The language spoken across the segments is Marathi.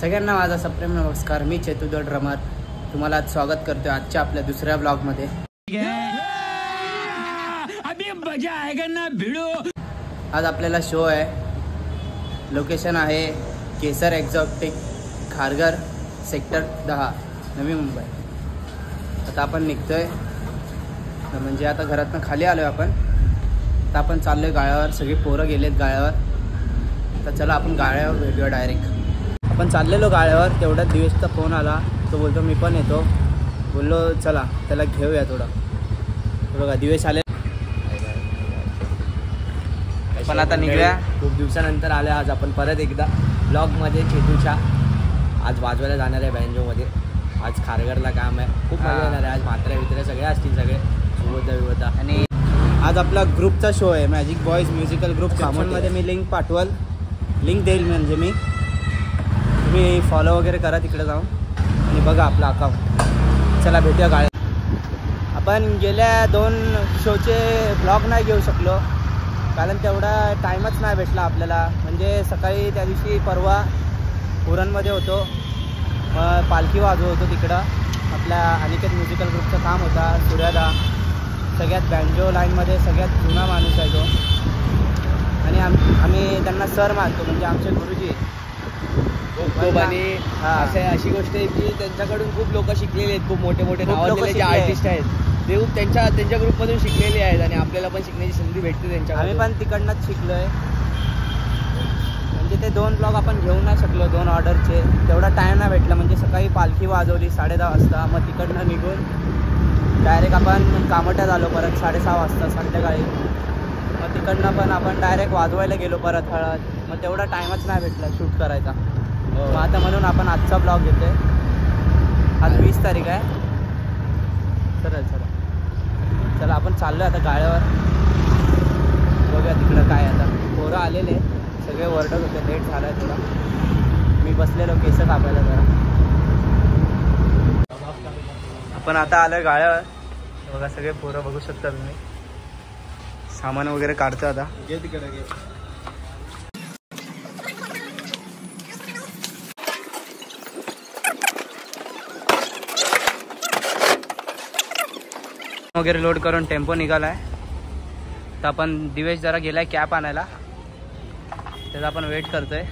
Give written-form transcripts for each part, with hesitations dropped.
सगळ्यांना माझा सप्रेम नमस्कार. मी चेतुदो ड्रमर तुम्हाला आज स्वागत करतोय आजच्या आपल्या दुसऱ्या ब्लॉगमध्ये. आज आपल्याला शो आहे. लोकेशन आहे केसर एक्झॉटिक, खारघर, सेक्टर 10, नवी मुंबई. आता आपण निघतोय, म्हणजे आता घरातनं खाली आलोय आपण. आता आपण चाललोय गाळ्यावर. सगळी पोरं गेलेत गाळ्यावर. तर चला आपण गाळ्यावर भेटूया डायरेक्ट. आपण चाललेलो गाळ्यावर, तेवढ्यात दिवेशचा फोन आला. तो बोलतो मी पण येतो. बोललो चला त्याला घेऊया थोडं. बघा दिवेश आले. पण आता निघूया. खूप दिवसानंतर आले आज आपण परत एकदा ब्लॉगमध्ये. चेतूच्या आज वाजवायला जाणार आहे बँजोमध्ये. आज खारघरला काम आहे. खूप मजा येणार आहे. आज म्हात्रे वित्रे सगळे असतील, सगळे सुबोधा. आणि आज आपला ग्रुपचा शो आहे, मॅजिक बॉयज म्युझिकल ग्रुप. कमेंटमध्ये मी लिंक लिंक देईल. म्हणजे तुम्ही फॉलो वगैरे करा तिकडे जाऊन आणि बघा आपला अकाउंट. चला भेटूया गाळ्यात. आपण गेल्या 2 शोचे ब्लॉग नाही घेऊ शकलो, कारण तेवढा टाईमच नाही भेटला आपल्याला. म्हणजे सकाळी त्या दिवशी परवा पुरणमध्ये होतो, मग पालखी वाजवत होतो तिकडं. आपल्या अनिकेत म्युझिकल ग्रुपचं काम होता. सूर्यादा सगळ्यात बँजो लाईनमध्ये सगळ्यात जुना माणूस आहे तो. आणि आम्ही त्यांना सर मानतो, म्हणजे आमचे गुरुजी. खूप आणि अशी गोष्ट आहे की त्यांच्याकडून खूप लोक शिकलेले आहेत. खूप मोठे मोठे नावाजलेले जे आर्टिस्ट आहेत ते खूप त्यांच्या ग्रुपमधून शिकलेले आहेत. आणि आपल्याला पण शिकण्याची संधी भेटते त्यांच्या. आम्ही पण तिकडनंच शिकलोय. म्हणजे ते 2 ब्लॉग आपण घेऊ नाही शकलो, 2 ऑर्डरचे. तेवढा टाईम नाही भेटला. म्हणजे सकाळी पालखी वाजवली 10:30 वाजता. मग तिकडनं निघून डायरेक्ट आपण कामट्यात आलो परत 6:30 वाजता संध्याकाळी. मग तिकडनं पण आपण डायरेक्ट वाजवायला गेलो परत हळद. मग तेवढा टाईमच नाही भेटला शूट करायचा. मग आता म्हणून आपण आजचा ब्लॉग घेतोय. आज 20 तारीख आहे. चला आपण चाललो आता गाळ्यावर. बघूया तिकडं काय. आता पोरं आलेले सगळे ओरडत होते, लेट झाला आहे थोडा. मी बसलेलो केस कापायला जरा. आपण आता आलोय गाळ्यावर. बघा सगळे पोरं बघू शकता तुम्ही. सामान वगैरे काढतो आता. वगैरे लोड करून टेम्पो निघालाय. तर आपण दिवेश जरा गेलाय कॅप आणायला, त्याचा आपण वेट करतोय.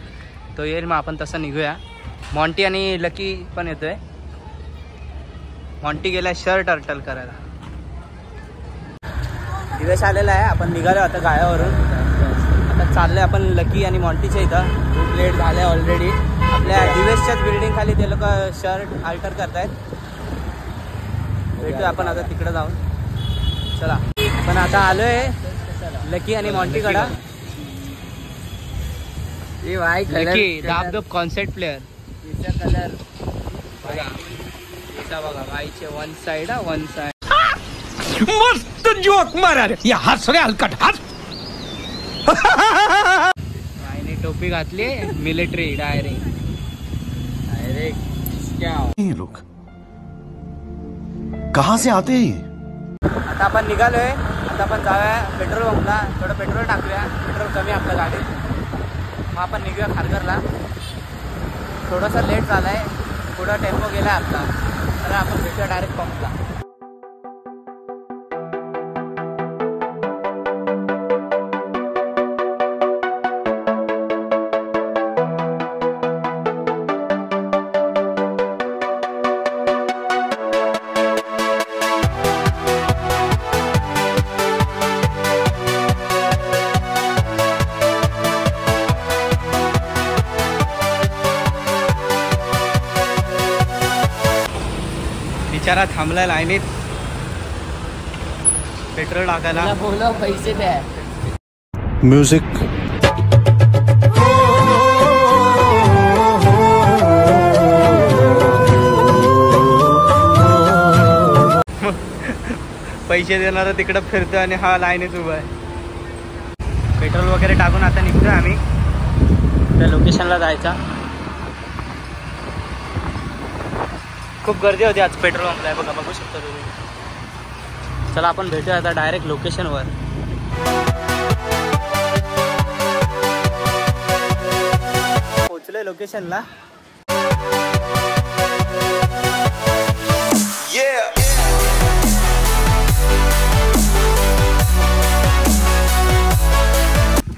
तो येईल मग आपण तसं निघूया. मॉन्टी आणि लकी पण येतोय. मॉन्टी गेलाय शर्ट अर्टल करायला. दिवेश आलेला आहे. आपण निघालो आता गाळ्यावरून. आता चाललोय आपण लकी आणि मॉन्टीच्या इथं. खूप लेट झालंय ऑलरेडी. आपल्या दिवेशच्याच बिल्डिंग खाली ते लोक शर्ट अल्टर करतायत. भेटूया आपण आता तिकडे जाऊन. चला पण आता आलोय लकी आणि मॉन्टीकडं. लकी दाबदोब कॉन्सर्ट प्लेअर. कलर बघा बाईचे 1 साइड 1 साइड. मस्त जोक मारा रे. या हस रे हलकट हस. बाईने टोपी घातली मिलिटरी डायरेक्ट. क्या ये लोग कहाँ से आते हैं? आता आपण निघालोय. आता आपण जाऊया पेट्रोल पंपला, थोडं पेट्रोल टाकूया. पेट्रोल कमी आपल्या गाडीत. मग आपण निघूया खारघरला. थोडंसं लेट झालाय, पुढं टेम्पो गेला आपला. तर आपण भेटूया डायरेक्ट पंपला. बिचारा थांबलाय लाईनीत पेट्रोल टाकायला. बोला पैसे द्या. म्यूजिक पैसे देणार तिकडं फिरतो आणि हा लाईनीत उभा आहे. पेट्रोल वगैरे टाकून आता निघतोय आम्ही त्या लोकेशनला जायचा. खूप गर्दी होती आज पेट्रोल पंपला. बघा बघू शकता तुम्ही. चला आपण भेटूया आता डायरेक्ट लोकेशनवर. पोचलोय लोकेशनला.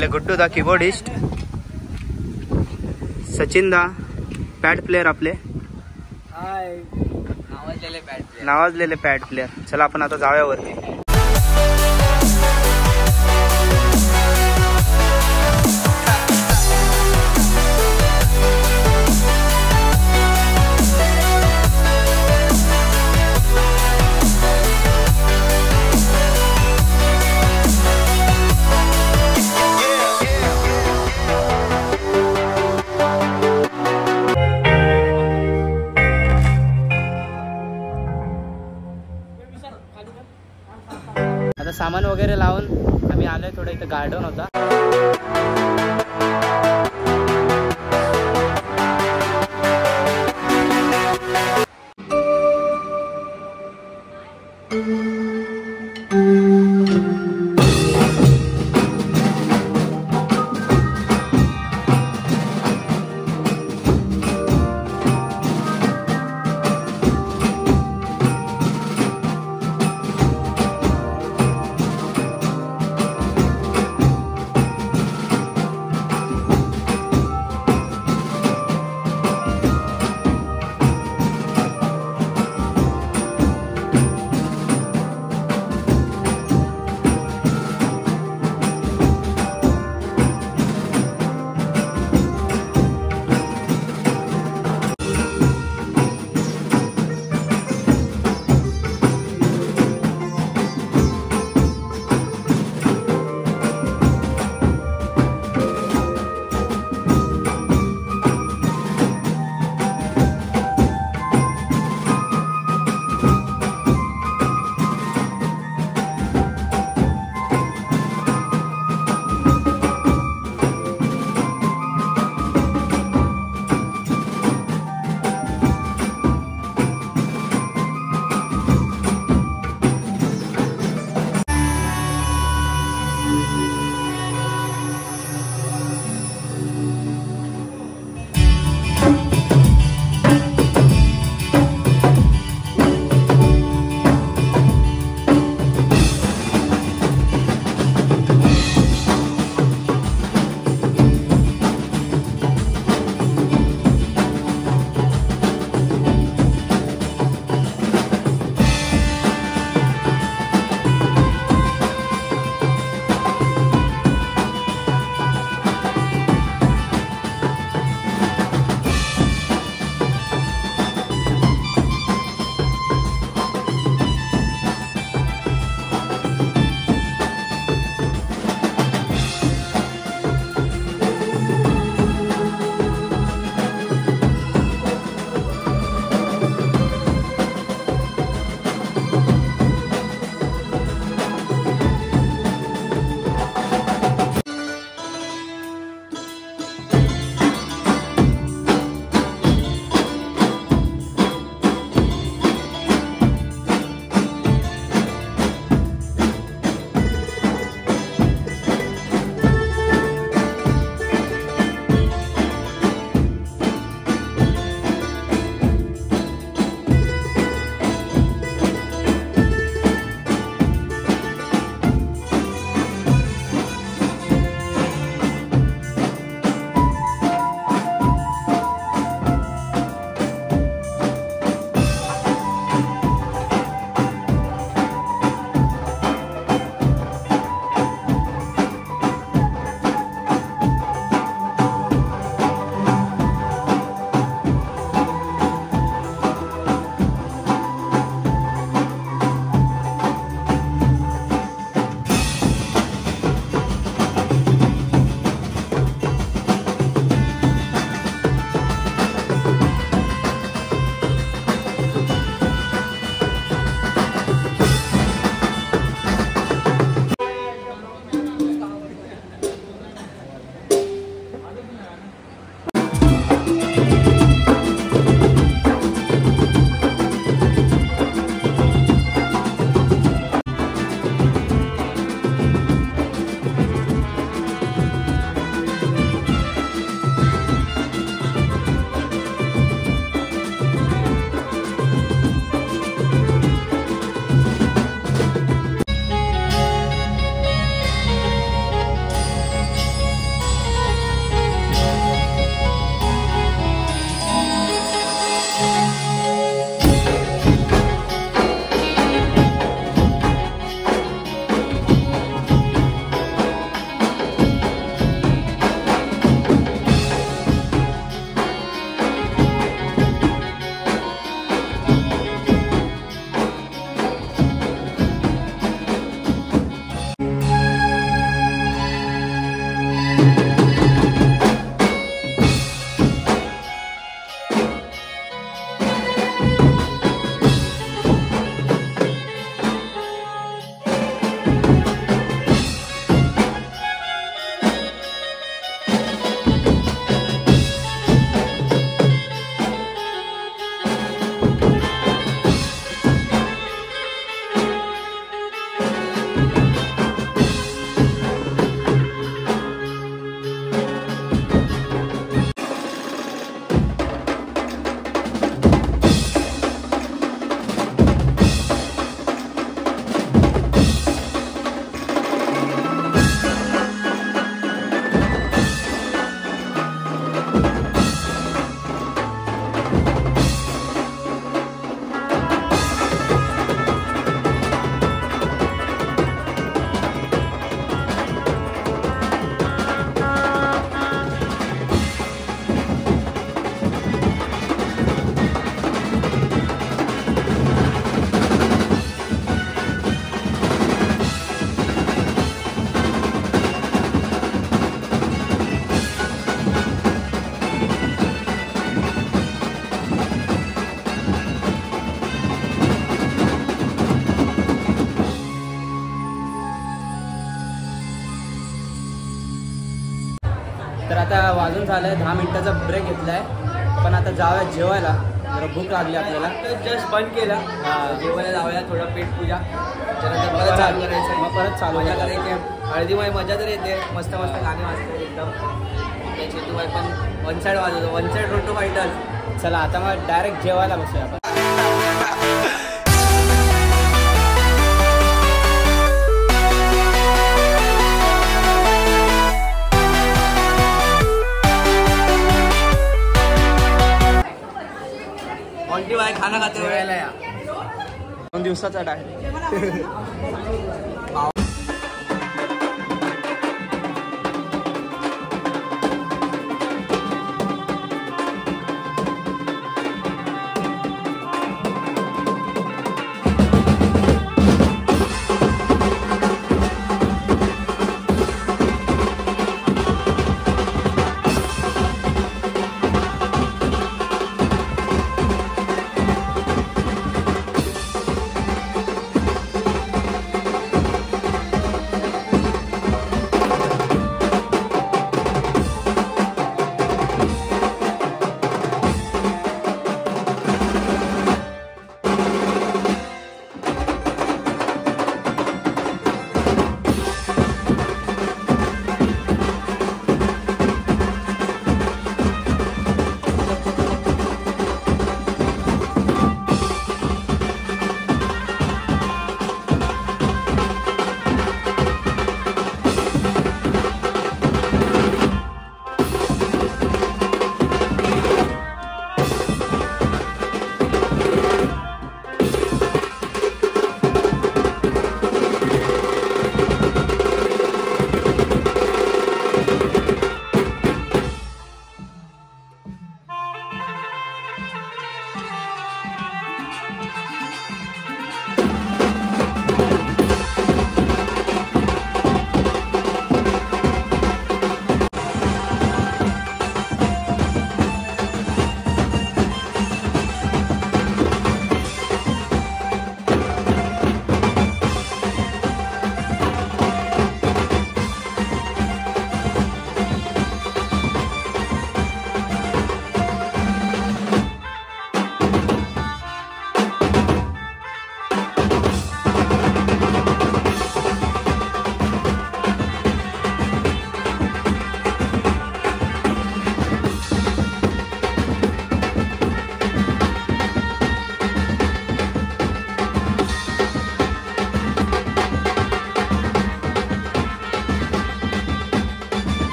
आपले गुड्डू दा कीबोर्डिस्ट, सचिन दा पॅड प्लेअर आपले, नावाजलेले पॅड प्लेअर. चला आपण आता जाऊया वरती. आता सामान वगैरे लावून आम्ही आलोय. थोडं इथं गार्डन होता. तर आता वाजून झालंय 10 मिनिटाचा ब्रेक घेतलाय, पण आता जाऊया जेवायला, जरा भूक लागली आपल्याला. जस्ट बंद केला, जेवायला जाऊया, थोडं पेट पूजा, त्यानंतर परत परत चालू चालू करायचं, मग परत चालू मजा करायचं. करायची. हळदीमुळे मजा तर येते, मस्त मस्त गाणी वाजतात एकदम. त्याची तुम्ही पण वन साईड वाजवतो, वन साईड रोटो फायटर. चला आता मग डायरेक्ट जेवायला बसूया आपण. ऑन्टी बाय खाना खाते वेळेला या 2 दिवसाचा डायरेक्ट.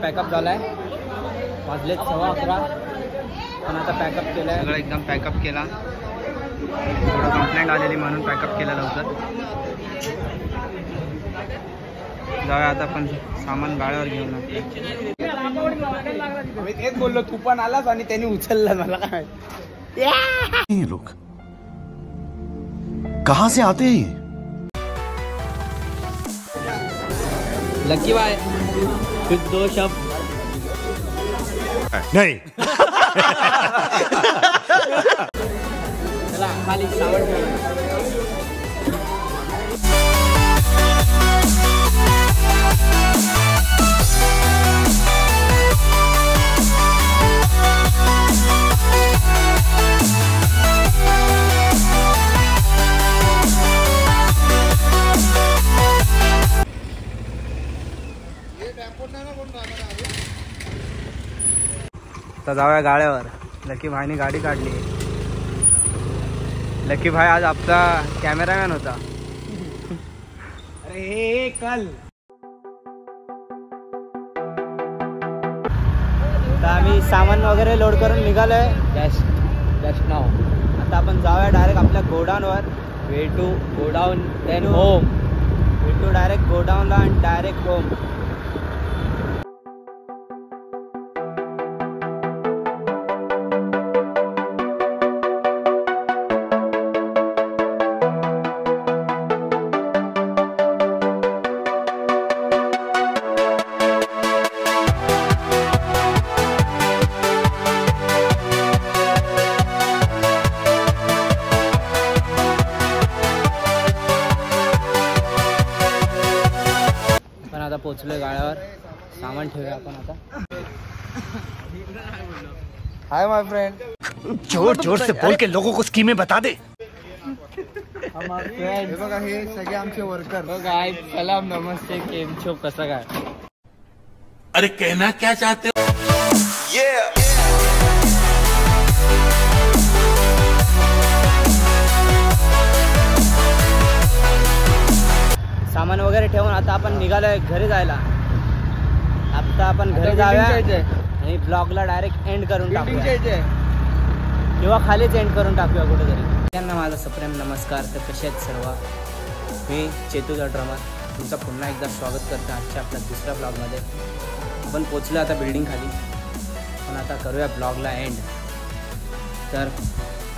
पॅकअप झालाय, वाजलेत 11:15. पण आता पॅकअप केलाय सगळं, एकदम पॅकअप केला. थोडं कंप्लेंट आलेली म्हणून पॅकअप केलं लवकर. जाऊया आता पण सामान गाड्यावर घेऊन. मी तेच बोललो, तू पण आलास आणि त्यांनी उचललं मला. काय ये लोग कहां से आते हैं? लकी बाय कुछ 2 शब्द नहीं. चला खाली सावड. तर जाऊया गाड्यावर. लकी भाईने गाडी काढली. लकी भाई आज आपला कॅमेरामॅन होता. अरे कल तर आम्ही सामान वगैरे लोड करून निघालोय. जस्ट नाव. आता आपण जाऊया डायरेक्ट आपल्या गोडाऊनवर. Way to godown then home. Way to direct गोडाऊनला आणि डायरेक्ट होम. आता पोचलोय गाड्यावर. सामान ठेवूया आपण आता. Hi my friend. जोर जोर से बोल के लोगों को स्कीमें बता दे. हे बघा, हे सगळे आमचे वर्कर. काय सलाम नमस्ते केम छो कसं काय. अरे कहना क्या चाहते हो? सामान वगैरे ठेवून आता आपण निघालोय घरी जायला. आता आपण घरी जाऊया आणि ब्लॉगला डायरेक्ट एंड करून टाकूया किंवा खालीच एंड करून टाकूया कुठेतरी. त्यांना माझा सप्रेम नमस्कार. तर कसे आहेत सर्व? मी चेतू द ड्रमर तुमचं पुन्हा एकदा स्वागत करतो आजच्या आपल्या दुसऱ्या ब्लॉगमध्ये. आपण पोचलो आता बिल्डिंग खाली. पण आता करूया ब्लॉगला एंड. तर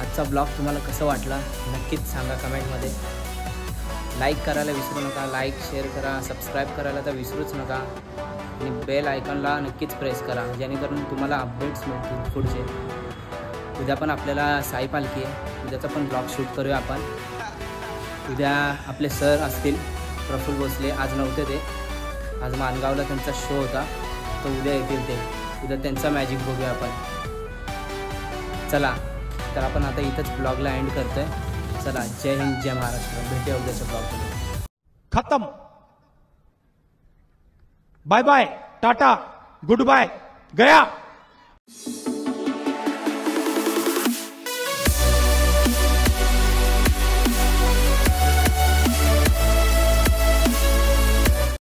आजचा ब्लॉग तुम्हाला कसं वाटला नक्कीच सांगा कमेंटमध्ये. लाईक करायला विसरू नका. लाईक शेअर करा. सबस्क्राईब करायला तर विसरूच नका. आणि बेल आयकॉनला नक्कीच प्रेस करा जेणेकरून तुम्हाला अपडेट्स मिळतील पुढचे. उद्या पण आपल्याला साई पालखी आहे. उद्याचा पण ब्लॉग शूट करूया आपण. उद्या आपले सर असतील प्रफुल्ल भोसले. आज नव्हते ते. आज मानगावला त्यांचा शो होता. तर उद्या येतील ते. उद्या त्यांचा मॅजिक बघूया आपण. चला तर आपण आता इथंच ब्लॉगला एंड करतोय. चला जय हिंद जय महाराष्ट्र. भेटूया उद्याच्या ब्लॉगमध्ये. खत्म. Bye bye tata good bye गया.